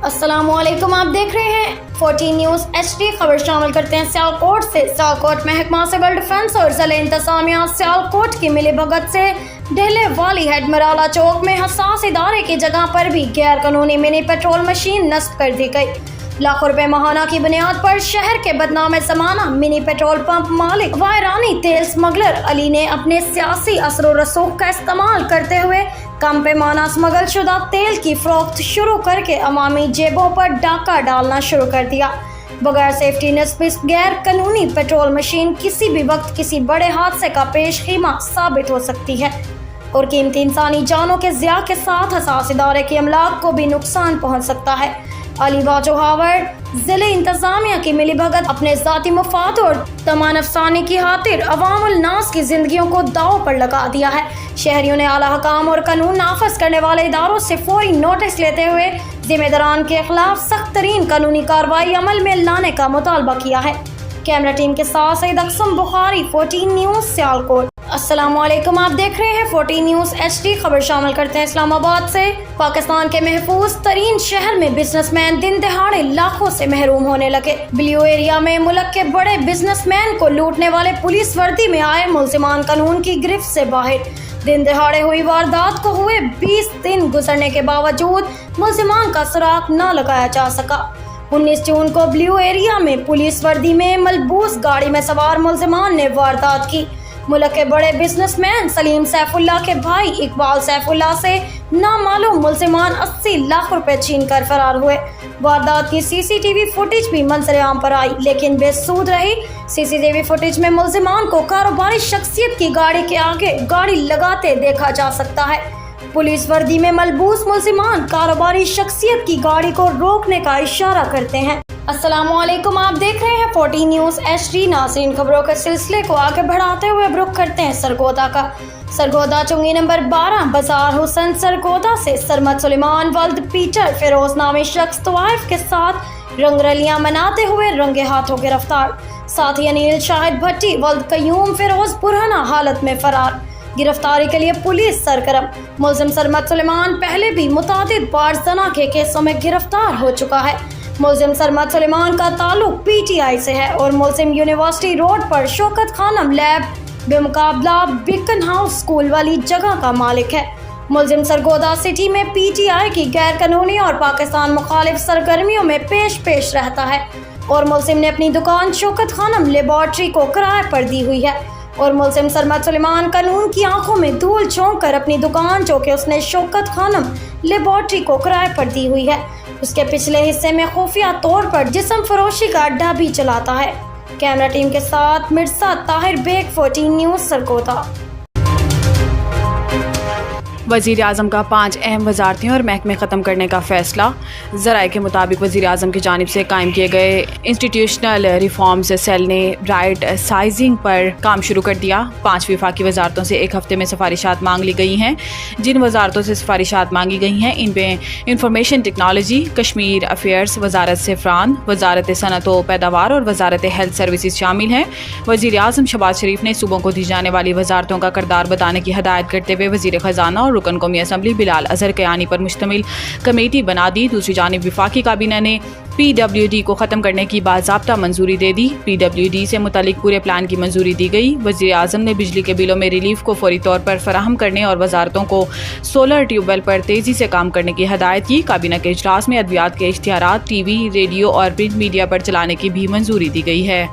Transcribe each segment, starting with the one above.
السلام علیکم، آپ دیکھ رہے ہیں 14 نیوز HD۔ خبر شامل کرتے ہیں سیالکوٹ سے۔ سیالکوٹ محکمہ سول ڈیفنس اور ضلع انتظامیہ سیالکوٹ کی ملی بھگت سے ڈھیلے والی ہیڈ مرالا چوک میں حساس ادارے کی جگہ پر بھی غیر قانونی منی پیٹرول مشین نصب کر دی گئی۔ لاکھوں روپے ماہانہ کی بنیاد پر شہر کے بدنام زمانہ منی پیٹرول پمپ مالک و ایرانی تیل سمگلر علی نے اپنے سیاسی اثر و رسوخ کا استعمال کرتے ہوئے کم پیمانہ سمگل شدہ تیل کی فروخت شروع کر کے عوامی جیبوں پر ڈاکہ ڈالنا شروع کر دیا۔ بغیر سیفٹی نصب غیر قانونی پیٹرول مشین کسی بھی وقت کسی بڑے حادثے کا پیش خیمہ ثابت ہو سکتی ہے اور قیمتی انسانی جانوں کے ضیاع کے ساتھ حساس ادارے کی املاک کو بھی نقصان پہنچ سکتا ہے۔ علی باجو ہاور ضلع انتظامیہ کی ملی بھگت اپنے ذاتی مفاد اور تمان افسانی کی خاطر عوام الناس کی زندگیوں کو داؤ پر لگا دیا ہے۔ شہریوں نے اعلیٰ حکام اور قانون نافذ کرنے والے اداروں سے فوری نوٹس لیتے ہوئے ذمہ داران کے خلاف سخت ترین قانونی کارروائی عمل میں لانے کا مطالبہ کیا ہے۔ کیمرہ ٹیم کے ساتھ سعید اقسم بخاری، 14 نیوز سیالکوٹ۔ السلام علیکم، آپ دیکھ رہے ہیں 14 نیوز HD۔ خبر شامل کرتے ہیں اسلام آباد سے۔ پاکستان کے محفوظ ترین شہر میں بزنس مین دن دہاڑے لاکھوں سے محروم ہونے لگے۔ بلیو ایریا میں ملک کے بڑے بزنس مین کو لوٹنے والے پولیس وردی میں آئے ملزمان قانون کی گرفت سے باہر۔ دن دہاڑے ہوئی واردات کو ہوئے 20 دن گزرنے کے باوجود ملزمان کا سراغ نہ لگایا جا سکا۔ 19 جون کو بلیو ایریا میں پولیس وردی میں ملبوس گاڑی میں سوار ملزمان نے واردات کی۔ ملک کے بڑے بزنس مین سلیم سیف اللہ کے بھائی اقبال سیف اللہ سے نامعلوم ملزمان 80 لاکھ روپے چھین کر فرار ہوئے۔ واردات کی CCTV فوٹیج بھی منظر عام پر آئی لیکن بے سود رہی۔ CCTV فوٹیج میں ملزمان کو کاروباری شخصیت کی گاڑی کے آگے گاڑی لگاتے دیکھا جا سکتا ہے۔ پولیس وردی میں ملبوس ملزمان کاروباری شخصیت کی گاڑی کو روکنے کا اشارہ کرتے ہیں۔ السلام علیکم، آپ دیکھ رہے ہیں 14 نیوز HD۔ ناظرین، خبروں کے سلسلے کو آگے بڑھاتے ہوئے اب رخ کرتے ہیں سرگودا کا۔ سرگودا چنگی نمبر 12 بازار حسن سرگودا سے سرمد سلیمان ولد پیٹر فیروز نامی شخص طوائف کے ساتھ رنگ رلیاں مناتے ہوئے رنگے ہاتھوں گرفتار۔ ساتھی انیل شاہد بھٹی ولد قیوم فیروز برہنہ حالت میں فرار۔ گرفتاری کے لیے پولیس سرگرم۔ ملزم سرمد سلیمان پہلے بھی متعدد بار زنا کے کیسوں میں گرفتار ہو چکا ہے۔ ملزم سرمد سلیمان کا تعلق PTI سے ہے اور ملزم یونیورسٹی روڈ پر شوکت خانم لیب بمقابلہ بیکن ہاؤس اسکول والی جگہ کا مالک ہے۔ ملزم سرگودا سٹی میں PTI کی غیر قانونی اور پاکستان مخالف سرگرمیوں میں پیش رہتا ہے اور ملزم نے اپنی دکان شوکت خانم لیبارٹری کو کرائے پر دی ہوئی ہے اور ملزم سرمد سلیمان قانون کی آنکھوں میں دھول جھونک کر اپنی دکان جو کہ اس نے شوکت خانم لیبارٹری کو کرائے پر دی ہوئی ہے اس کے پچھلے حصے میں خفیہ طور پر جسم فروشی کا اڈا بھی چلاتا ہے۔ کیمرہ ٹیم کے ساتھ مرزا طاہر بیگ، 14 نیوز سرگودا۔ وزیر اعظم کا 5 اہم وزارتیں اور محکمے ختم کرنے کا فیصلہ۔ ذرائع کے مطابق وزیر اعظم کی جانب سے قائم کیے گئے انسٹیٹیوشنل ریفارمز سیل نے رائٹ سائزنگ پر کام شروع کر دیا۔ 5 وفاقی وزارتوں سے ایک ہفتے میں سفارشات مانگ لی گئی ہیں۔ جن وزارتوں سے سفارشات مانگی گئی ہیں ان میں انفارمیشن ٹیکنالوجی، کشمیر افیئرز، وزارت زعفران، وزارت صنعت و پیداوار اور وزارت ہیلتھ سروسز شامل ہیں۔ وزیر اعظم شہباز شریف نے صوبوں کو دی جانے والی وزارتوں کا کردار بتانے کی ہدایت کرتے ہوئے وزیر خزانہ اور رکن قومی اسمبلی بلال اظہر کیانی پر مشتمل کمیٹی بنا دی۔ دوسری جانب وفاقی کابینہ نے PWD کو ختم کرنے کی باضابطہ منظوری دے دی۔ PWD سے متعلق پورے پلان کی منظوری دی گئی۔ وزیر اعظم نے بجلی کے بلوں میں ریلیف کو فوری طور پر فراہم کرنے اور وزارتوں کو سولر ٹیوب ویل پر تیزی سے کام کرنے کی ہدایت کی۔ کابینہ کے اجلاس میں ادویات کے اشتہارات TV، ریڈیو اور پرنٹ میڈیا پر چلانے کی بھی منظوری دی گئی ہے۔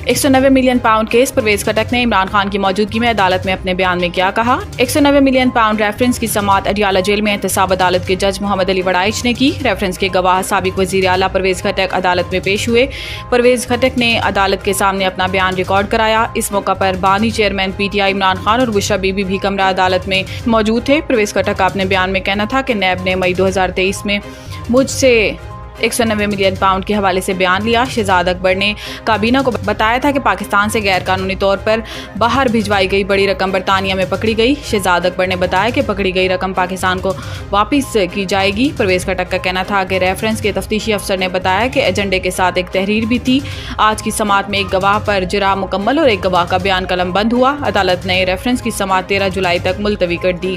190 million pound case Pervez Khattak نے عمران خان کی موجودگی میں عدالت میں اپنے بیان میں کیا کہا۔ 190 ملین پاؤنڈ ریفرنس کی سماعت اڈیالہ جیل میں احتساب عدالت کے جج محمد علی وڑائچ نے کی۔ ریفرنس کے گواہ سابق وزیر اعلیٰ پرویز خٹک عدالت میں پیش ہوئے۔ پرویز خٹک نے عدالت کے سامنے اپنا بیان ریکارڈ کرایا۔ اس موقع پر بانی چیئرمین PTI عمران خان اور بشرا بی بی بھی کمرہ عدالت میں موجود تھے۔ پرویز خٹک کا اپنے بیان میں کہنا تھا کہ نیب نے مئی 2023 میں مجھ سے 190 ملین پاؤنڈ کے حوالے سے بیان لیا۔ شہزاد اکبر نے کابینہ کو بتایا تھا کہ پاکستان سے غیر قانونی طور پر باہر بھجوائی گئی بڑی رقم برطانیہ میں پکڑی گئی۔ شہزاد اکبر نے بتایا کہ پکڑی گئی رقم پاکستان کو واپس کی جائے گی۔ پرویز خٹک کا کہنا تھا کہ ریفرنس کے تفتیشی افسر نے بتایا کہ ایجنڈے کے ساتھ ایک تحریر بھی تھی۔ آج کی سماعت میں ایک گواہ پر جرح مکمل اور ایک گواہ کا بیان قلم بند ہوا۔ عدالت نے ریفرنس کی سماعت 13 جولائی تک ملتوی کر دی۔